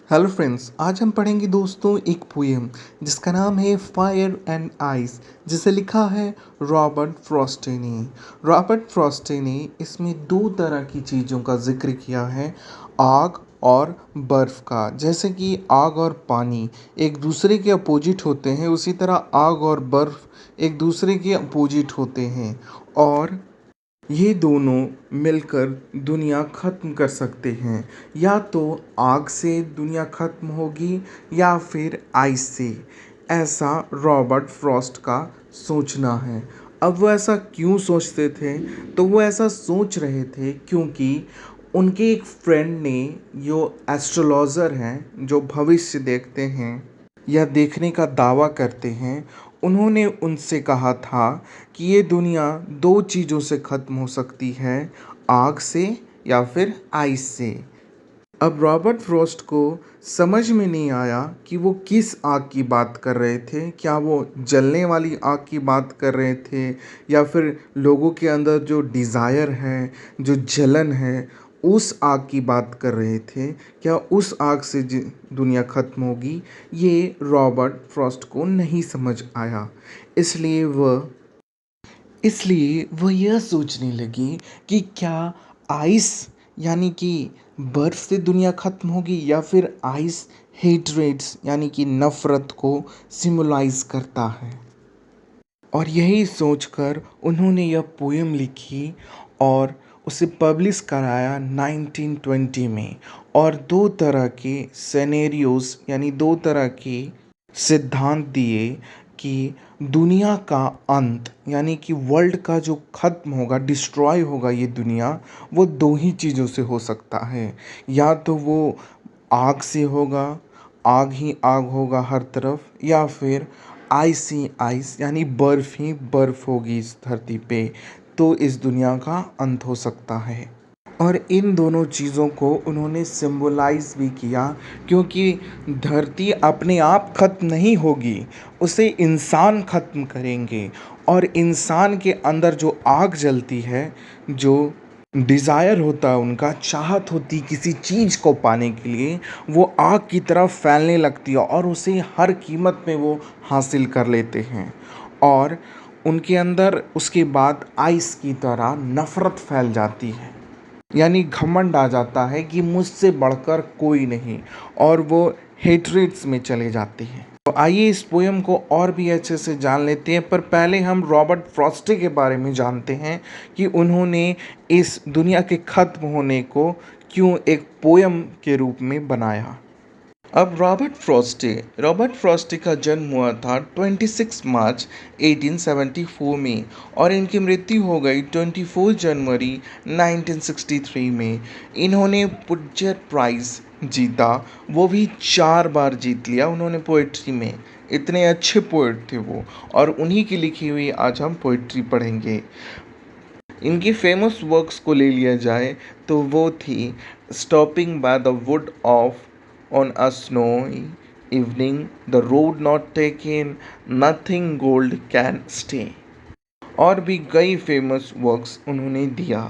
Hello friends, आज हम पढ़ेंगे दोस्तों एक पोएम जिसका नाम है फायर एंड आइस, जिसे लिखा है रॉबर्ट फ्रॉस्टी ने। रॉबर्ट फ्रॉस्टी ने इसमें दो तरह की चीज़ों का जिक्र किया है, आग और बर्फ़ का। जैसे कि आग और पानी एक दूसरे के अपोजिट होते हैं, उसी तरह आग और बर्फ़ एक दूसरे के अपोजिट होते हैं और ये दोनों मिलकर दुनिया ख़त्म कर सकते हैं। या तो आग से दुनिया ख़त्म होगी या फिर आइस से, ऐसा रॉबर्ट फ्रॉस्ट का सोचना है। अब वो ऐसा क्यों सोचते थे? तो वो ऐसा सोच रहे थे क्योंकि उनके एक फ्रेंड ने, जो एस्ट्रोलॉज़र हैं, जो भविष्य देखते हैं या देखने का दावा करते हैं, उन्होंने उनसे कहा था कि ये दुनिया दो चीज़ों से ख़त्म हो सकती है, आग से या फिर आइस से। अब रॉबर्ट फ्रॉस्ट को समझ में नहीं आया कि वो किस आग की बात कर रहे थे। क्या वो जलने वाली आग की बात कर रहे थे या फिर लोगों के अंदर जो डिज़ायर है, जो जलन है, उस आग की बात कर रहे थे? क्या उस आग से दुनिया ख़त्म होगी? ये रॉबर्ट फ्रॉस्ट को नहीं समझ आया। इसलिए वह यह सोचने लगी कि क्या आइस यानी कि बर्फ़ से दुनिया ख़त्म होगी या फिर आइस हेट्रेट्स यानी कि नफ़रत को सिम्बलाइज़ करता है। और यही सोचकर उन्होंने यह पोएम लिखी और उसे पब्लिश कराया 1920 में। और दो तरह के सिनेरियोज़ यानी दो तरह के सिद्धांत दिए कि दुनिया का अंत यानी कि वर्ल्ड का जो ख़त्म होगा, डिस्ट्रॉय होगा ये दुनिया, वो दो ही चीज़ों से हो सकता है। या तो वो आग से होगा, आग ही आग होगा हर तरफ, या फिर आइस ही आइस यानी बर्फ़ ही बर्फ़ होगी इस धरती पे, तो इस दुनिया का अंत हो सकता है। और इन दोनों चीज़ों को उन्होंने सिंबलाइज़ भी किया, क्योंकि धरती अपने आप ख़त्म नहीं होगी, उसे इंसान ख़त्म करेंगे। और इंसान के अंदर जो आग जलती है, जो डिज़ायर होता है, उनका चाहत होती किसी चीज़ को पाने के लिए, वो आग की तरह फैलने लगती है और उसे हर कीमत में वो हासिल कर लेते हैं। और उनके अंदर उसके बाद आइस की तरह नफ़रत फैल जाती है, यानी घमंड आ जाता है कि मुझसे बढ़कर कोई नहीं, और वो हेट्रेट्स में चले जाते हैं। तो आइए इस पोएम को और भी अच्छे से जान लेते हैं, पर पहले हम रॉबर्ट फ्रॉस्टी के बारे में जानते हैं कि उन्होंने इस दुनिया के ख़त्म होने को क्यों एक पोएम के रूप में बनाया। अब रॉबर्ट फ्रॉस्टी का जन्म हुआ था 26 मार्च 1874 में और इनकी मृत्यु हो गई 24 जनवरी 1963 में। इन्होंने पुलित्ज़र प्राइज़ जीता, वो भी 4 बार जीत लिया उन्होंने पोइट्री में। इतने अच्छे पोइट थे वो, और उन्हीं की लिखी हुई आज हम पोइट्री पढ़ेंगे। इनकी फेमस वर्क्स को ले लिया जाए तो वो थी stopping by the wood of on a snowy evening, the road not taken, nothing gold can stay, और भी कई फेमस वर्क्स उन्होंने दिया।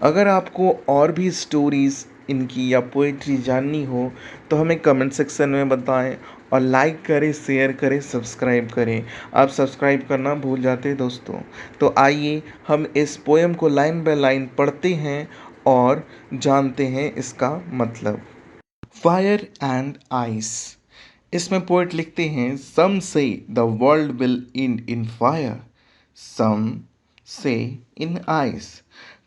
अगर आपको और भी स्टोरीज़ इनकी या पोइट्री जाननी हो तो हमें कमेंट सेक्शन में बताएं, और लाइक करें, शेयर करें, सब्सक्राइब करें। आप सब्सक्राइब करना भूल जाते हैं दोस्तों। तो आइए हम इस पोएम को लाइन बाय लाइन पढ़ते हैं और जानते हैं इसका मतलब। Fire and ice. इसमें पोएट लिखते हैं, some say the world will end in fire, some say in ice.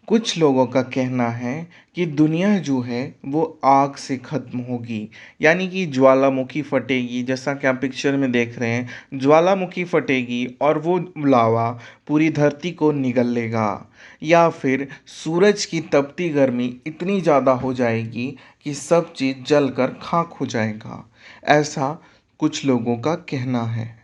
कुछ लोगों का कहना है कि दुनिया जो है वो आग से ख़त्म होगी, यानी कि ज्वालामुखी फटेगी, जैसा कि आप पिक्चर में देख रहे हैं, ज्वालामुखी फटेगी और वो लावा पूरी धरती को निगल लेगा। या फिर सूरज की तपती गर्मी इतनी ज़्यादा हो जाएगी कि सब चीज़ जलकर खाक हो जाएगा, ऐसा कुछ लोगों का कहना है।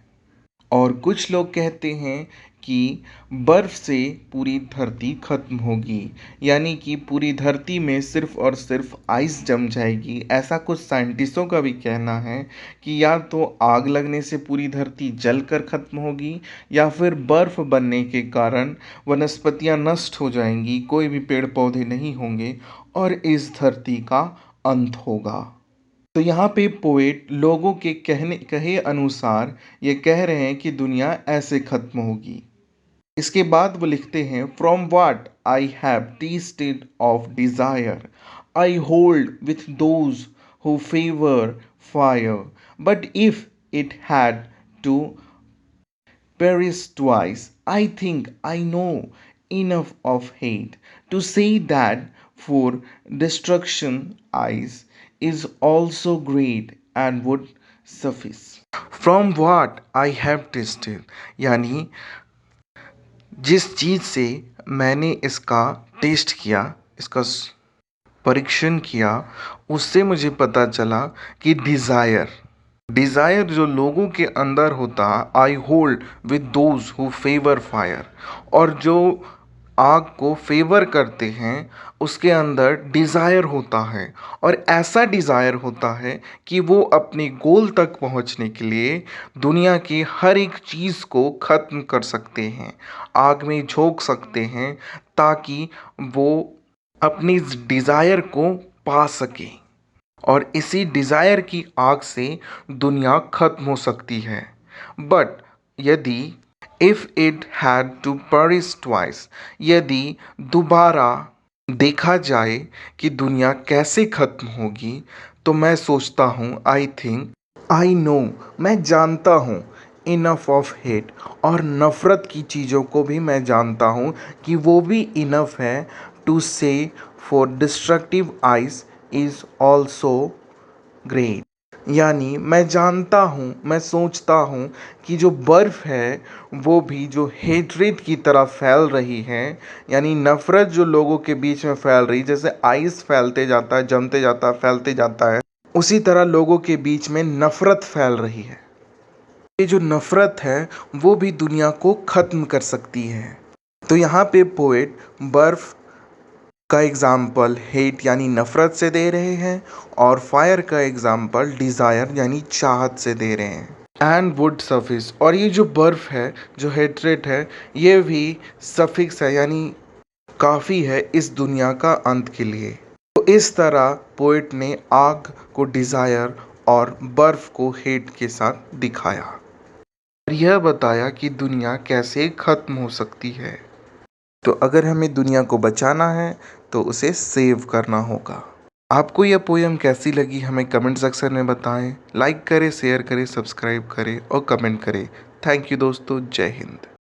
और कुछ लोग कहते हैं कि बर्फ़ से पूरी धरती ख़त्म होगी, यानी कि पूरी धरती में सिर्फ़ और सिर्फ़ आइस जम जाएगी। ऐसा कुछ साइंटिस्टों का भी कहना है कि या तो आग लगने से पूरी धरती जलकर ख़त्म होगी, या फिर बर्फ़ बनने के कारण वनस्पतियां नष्ट हो जाएंगी, कोई भी पेड़ पौधे नहीं होंगे और इस धरती का अंत होगा। तो यहाँ पे पोएट लोगों के कहे अनुसार ये कह रहे हैं कि दुनिया ऐसे खत्म होगी। इसके बाद वो लिखते हैं, from what I have tasted of desire I hold with those who favour fire, but if it had to perish twice, I think I know enough of hate to say that for destruction eyes is also great and would suffice. From what I have tasted, यानी जिस चीज़ से मैंने इसका test किया, इसका परीक्षण किया, उससे मुझे पता चला कि डिज़ायर डिज़ायर जो लोगों के अंदर होता, I hold with those who favour fire, और जो आग को फेवर करते हैं उसके अंदर डिज़ायर होता है, और ऐसा डिज़ायर होता है कि वो अपने गोल तक पहुंचने के लिए दुनिया की हर एक चीज़ को ख़त्म कर सकते हैं, आग में झोंक सकते हैं ताकि वो अपनी डिज़ायर को पा सके, और इसी डिज़ायर की आग से दुनिया खत्म हो सकती है। बट यदि if it had to perish twice, यदि दोबारा देखा जाए कि दुनिया कैसे खत्म होगी, तो मैं सोचता हूँ, आई थिंक आई नो, मैं जानता हूँ इनफ ऑफ हेट, और नफ़रत की चीज़ों को भी मैं जानता हूँ कि वो भी इनफ है टू से for destructive eyes is also great. यानी मैं जानता हूँ, मैं सोचता हूँ कि जो बर्फ़ है वो भी जो हेट्रेट की तरह फैल रही है, यानी नफ़रत जो लोगों के बीच में फैल रही, जैसे आइस फैलते जाता है, जमते जाता है, फैलते जाता है, उसी तरह लोगों के बीच में नफ़रत फैल रही है। ये जो नफ़रत है वो भी दुनिया को ख़त्म कर सकती है। तो यहाँ पे पोएट बर्फ़ का एग्ज़ाम्पल हेट यानी नफ़रत से दे रहे हैं, और फायर का एग्ज़ाम्पल डिज़ायर यानी चाहत से दे रहे हैं। एंड वुड सफिक्स, और ये जो बर्फ़ है, जो हेट्रेट है, ये भी सफिक्स है, यानी काफ़ी है इस दुनिया का अंत के लिए। तो इस तरह पोएट ने आग को डिज़ायर और बर्फ़ को हेट के साथ दिखाया, और यह बताया कि दुनिया कैसे ख़त्म हो सकती है। तो अगर हमें दुनिया को बचाना है तो उसे सेव करना होगा। आपको यह पोयम कैसी लगी हमें कमेंट सेक्शन में बताएं। लाइक करें, शेयर करें, सब्सक्राइब करें और कमेंट करें। थैंक यू दोस्तों, जय हिंद।